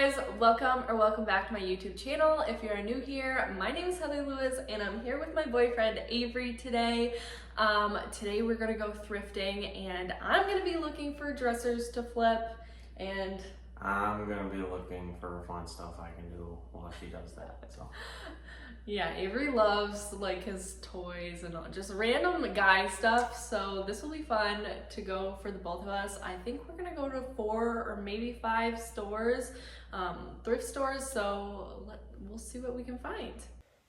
guys, welcome back to my YouTube channel. If you're new here, my name is Heather Lewis and I'm here with my boyfriend Avery today. Today we're gonna go thrifting and I'm gonna be looking for dressers to flip, and I'm gonna be looking for fun stuff I can do while she does that. So yeah, Avery loves like his toys and just random guy stuff, so this will be fun to go for the both of us. I think we're gonna go to 4 or maybe 5 stores, thrift stores, so we'll see what we can find.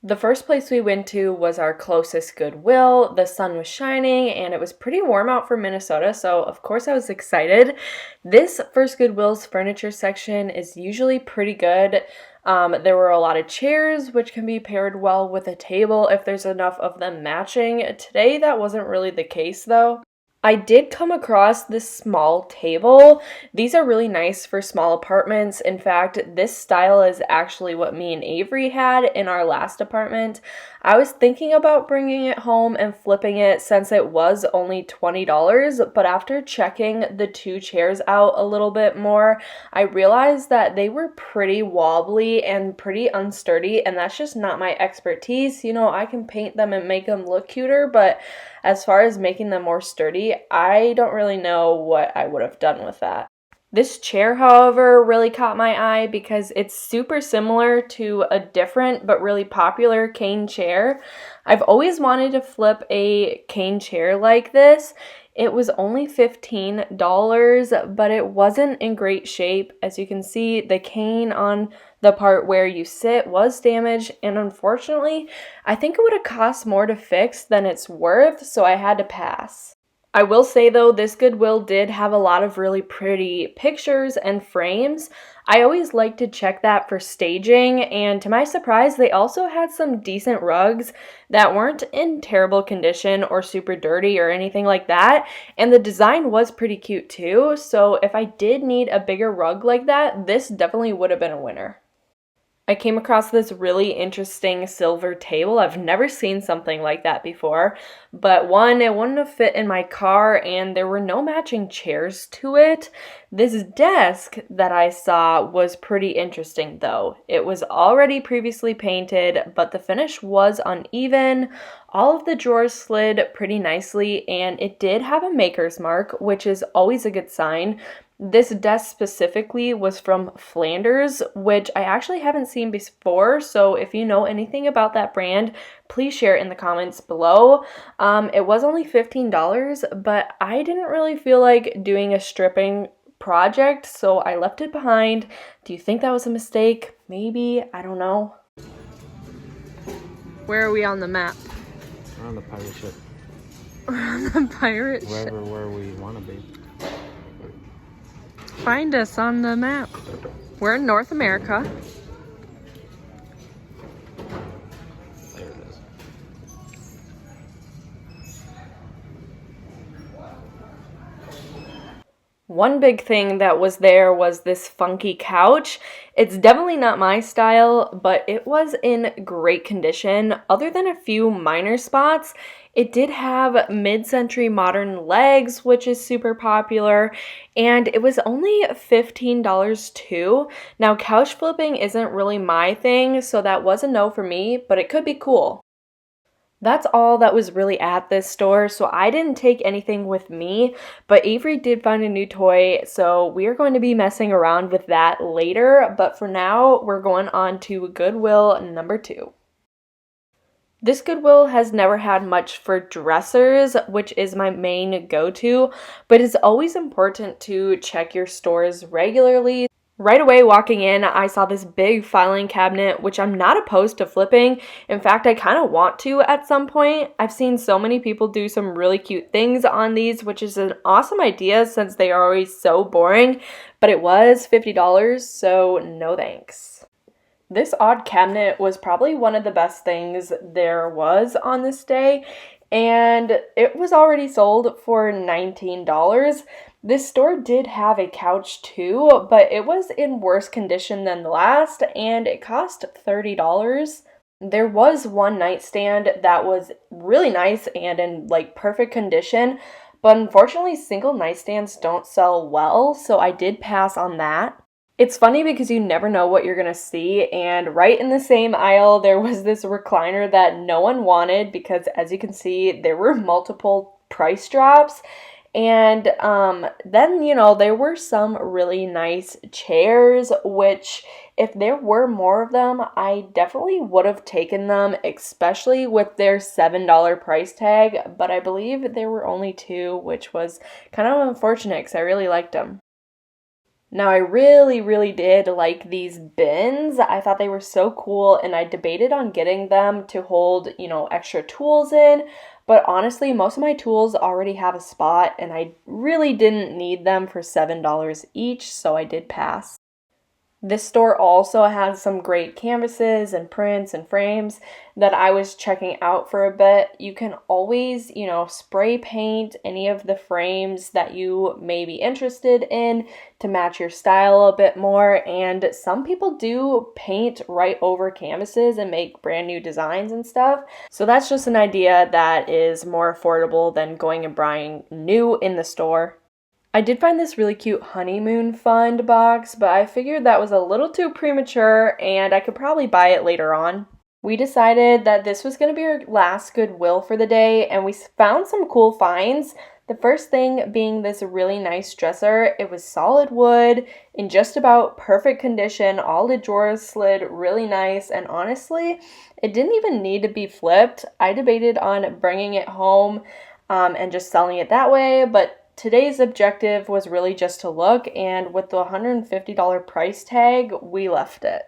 The first place we went to was our closest Goodwill. The sun was shining and it was pretty warm out for Minnesota, so of course I was excited. This first Goodwill's furniture section is usually pretty good. There were a lot of chairs, which can be paired well with a table if there's enough of them matching. Today, that wasn't really the case though. I did come across this small table. These are really nice for small apartments. In fact, this style is actually what me and Avery had in our last apartment. I was thinking about bringing it home and flipping it since it was only $20, but after checking the 2 chairs out a little bit more, I realized that they were pretty wobbly and pretty unsturdy, and that's just not my expertise. You know, I can paint them and make them look cuter, but as far as making them more sturdy, I don't really know what I would have done with that. This chair, however, really caught my eye because it's super similar to a different but really popular cane chair. I've always wanted to flip a cane chair like this. It was only $15, but it wasn't in great shape. As you can see, the cane on the part where you sit was damaged, and unfortunately, I think it would have cost more to fix than it's worth, so I had to pass. I will say though, this Goodwill did have a lot of really pretty pictures and frames. I always like to check that for staging, and to my surprise, they also had some decent rugs that weren't in terrible condition or super dirty or anything like that, and the design was pretty cute too, so if I did need a bigger rug like that, this definitely would have been a winner. I came across this really interesting silver table. I've never seen something like that before, but one, it wouldn't have fit in my car and there were no matching chairs to it. This desk that I saw was pretty interesting though. It was already previously painted, but the finish was uneven. All of the drawers slid pretty nicely and it did have a maker's mark, which is always a good sign. This desk specifically was from Flanders, which I actually haven't seen before, so if you know anything about that brand, please share it in the comments below. It was only $15, but I didn't really feel like doing a stripping project, so I left it behind. Do you think that was a mistake? Maybe, I don't know. Where are we on the map? we're on the pirate ship. We're on the pirate ship. Where we want to be. Find us on the map. We're in North America. There it is. One big thing that was there was this funky couch. It's definitely not my style, but it was in great condition. Other than a few minor spots, it did have mid-century modern legs, which is super popular, and it was only $15 too. Now, couch flipping isn't really my thing, so that was a no for me, but it could be cool. That's all that was really at this store, so I didn't take anything with me, but Avery did find a new toy, so we are going to be messing around with that later, but for now, we're going on to Goodwill number 2. This Goodwill has never had much for dressers, which is my main go-to, but it's always important to check your stores regularly. Right away walking in, I saw this big filing cabinet, which I'm not opposed to flipping. In fact, I kind of want to at some point. I've seen so many people do some really cute things on these, which is an awesome idea since they are always so boring, but it was $50, so no thanks. This odd cabinet was probably one of the best things there was on this day, and it was already sold for $19. This store did have a couch too, but it was in worse condition than the last, and it cost $30. There was one nightstand that was really nice and in like perfect condition, but unfortunately single nightstands don't sell well, so I did pass on that. It's funny because you never know what you're gonna see, and right in the same aisle, there was this recliner that no one wanted because, as you can see, there were multiple price drops. And then, there were some really nice chairs, which, if there were more of them, I definitely would have taken them, especially with their $7 price tag. But I believe there were only two, which was kind of unfortunate because I really liked them. Now, I really, really did like these bins. I thought they were so cool, and I debated on getting them to hold, extra tools in. But honestly, most of my tools already have a spot, and I really didn't need them for $7 each, so I did pass. This store also had some great canvases and prints and frames that I was checking out for a bit. You can always, spray paint any of the frames that you may be interested in to match your style a bit more. And some people do paint right over canvases and make brand new designs and stuff. So that's just an idea that is more affordable than going and buying new in the store. I did find this really cute honeymoon fund box, but I figured that was a little too premature and I could probably buy it later on. We decided that this was going to be our last Goodwill for the day, and we found some cool finds. The first thing being this really nice dresser. It was solid wood, in just about perfect condition. All the drawers slid really nice, and honestly, it didn't even need to be flipped. I debated on bringing it home and just selling it that way, but today's objective was really just to look, and with the $150 price tag, we left it.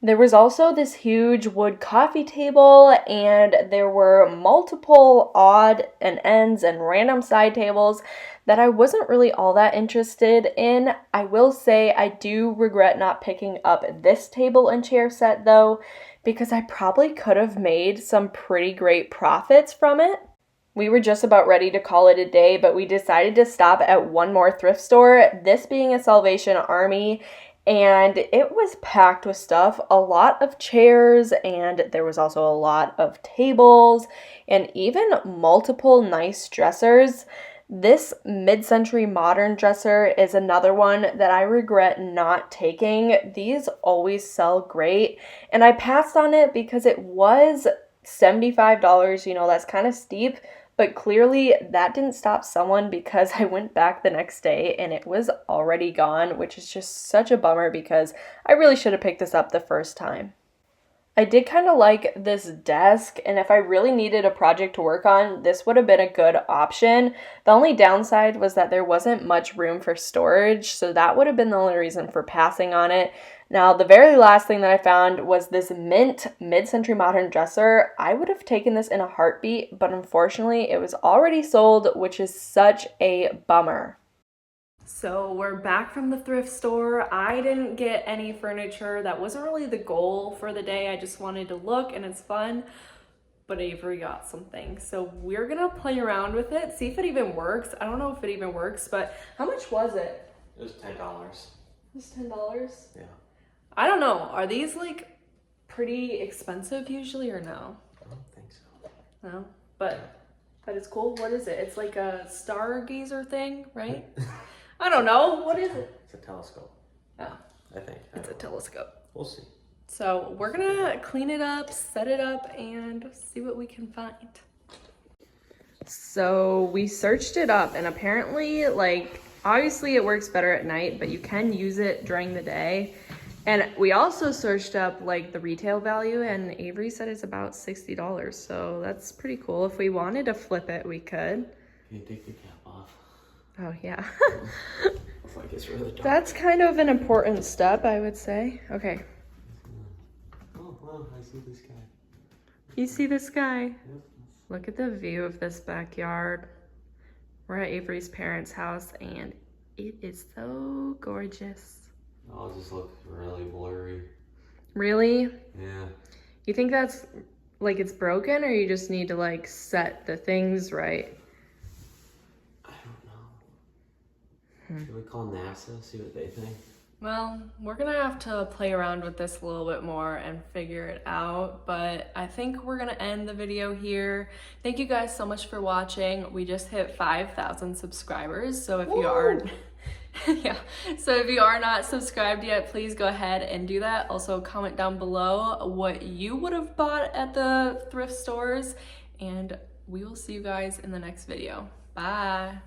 There was also this huge wood coffee table, and there were multiple odd and ends and random side tables that I wasn't really all that interested in. I will say I do regret not picking up this table and chair set though, because I probably could have made some pretty great profits from it. We were just about ready to call it a day, but we decided to stop at one more thrift store, this being a Salvation Army, and it was packed with stuff, a lot of chairs, and there was also a lot of tables, and even multiple nice dressers. This mid-century modern dresser is another one that I regret not taking. These always sell great, and I passed on it because it was $75, that's kind of steep. But clearly that didn't stop someone, because I went back the next day and it was already gone, which is just such a bummer because I really should have picked this up the first time. I did kind of like this desk, and if I really needed a project to work on, this would have been a good option. The only downside was that there wasn't much room for storage, so that would have been the only reason for passing on it. Now, the very last thing that I found was this mint mid-century modern dresser. I would have taken this in a heartbeat, but unfortunately it was already sold, which is such a bummer. So we're back from the thrift store. I didn't get any furniture. That wasn't really the goal for the day. I just wanted to look, and it's fun. But Avery got something. So we're gonna play around with it, see if it even works. I don't know if it even works, but how much was it? It was $10. It was $10? Yeah. I don't know. Are these like pretty expensive usually, or no? I don't think so. No? But it's cool. What is it? It's like a stargazer thing, right? I don't know. What is it? It's a telescope. Oh, I think. it's a telescope. We'll see. So we're gonna clean it up, set it up, and see what we can find. So we searched it up, and apparently, obviously it works better at night, but you can use it during the day. And we also searched up the retail value, and Avery said it's about $60. So that's pretty cool. If we wanted to flip it, we could. Can you take the cap off? Oh yeah. It's like it's really dark. That's kind of an important step, I would say. Okay. Oh, wow, I see the sky. You see the sky? Yep. Look at the view of this backyard. We're at Avery's parents' house, and it is so gorgeous. Oh, it just looks really blurry. Really? Yeah. You think that's it's broken, or you just need to set the things right? I don't know. Should we call NASA, see what they think? Well, we're gonna have to play around with this a little bit more and figure it out, but I think we're gonna end the video here. Thank you guys so much for watching. We just hit 5,000 subscribers, so if you aren't Yeah, so if you are not subscribed yet, please go ahead and do that. Also comment down below what you would have bought at the thrift stores, and we will see you guys in the next video. Bye.